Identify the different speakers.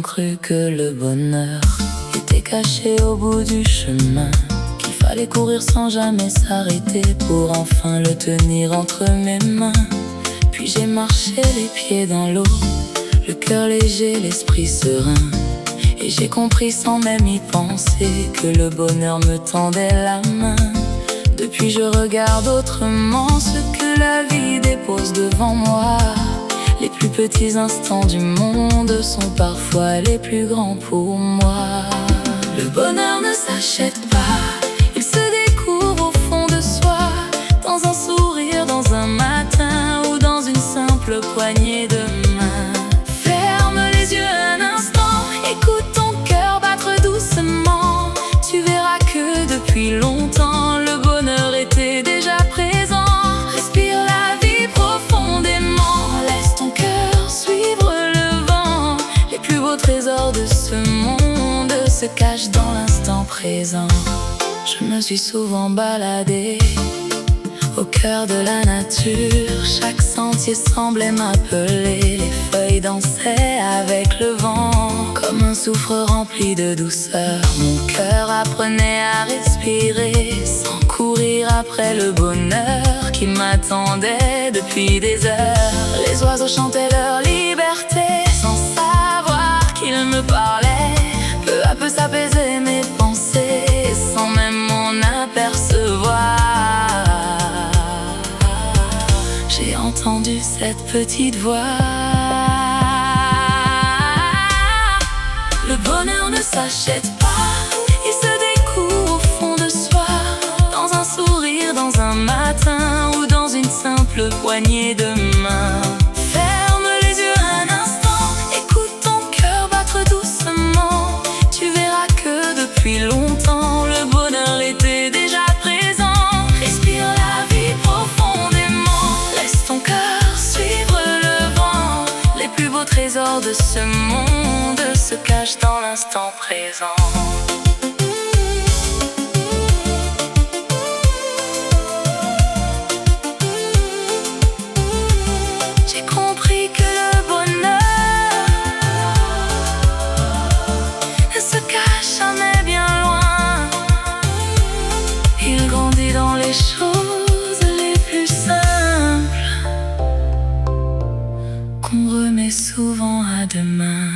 Speaker 1: longtemps cru que le bonheur était caché au bout du chemin, qu'il fallait courir sans jamais s'arrêter pour enfin le tenir entre mes mains. Puis j'ai marché les pieds dans l'eau, le cœur léger, l'esprit serein, et j'ai compris sans même y penser que le bonheur me tendait la main. Depuis je regarde autrement ce que la vie dépose devant moi. Les plus petits instants du monde sont parfois les plus grands pour moi. Le bonheur ne s'achète pas, il se découvre au fond de soi, dans un sourire, dans un matin ou dans une simple poignée de main. Ferme les yeux un instant, écoute ton cœur battre doucement. Tu verras que depuis longtemps le bonheur était déjà présent. Respire la vie profondément, laisse ton cœur suivre le vent. Les plus beaux trésors de ce monde se cachent dans l'instant présent. Je me suis souvent baladée au cœur de la nature, chaque sentier semblait m'appeler. Les feuilles dansaient avec le vent, comme un souffle rempli de douceur. Mon cœur apprenait à respirer, sans courir après le bonheur qui m'attendait depuis des heures. Les oiseaux chantaient leur liberté, sans savoir qu'ils me parlaient. Peu à peu s'apaisaient mes pensées, sans même m'en apercevoir. J'ai entendu cette petite voix. Le bonheur ne s'achète pas, il se découvre au fond de soi, dans un sourire, dans un matin ou dans une simple poignée de main. Ferme les yeux un instant, écoute ton cœur battre doucement. Tu verras que depuis longtemps le bonheur était déjà présent. Respire la vie profondément, laisse ton cœur suivre le vent. Les plus beaux trésors de ce monde se cachent dans l'instant présent. J'ai compris que le bonheur ne se cache jamais bien loin. Il grandit dans les choses les plus simples, qu'on remet souvent à demain.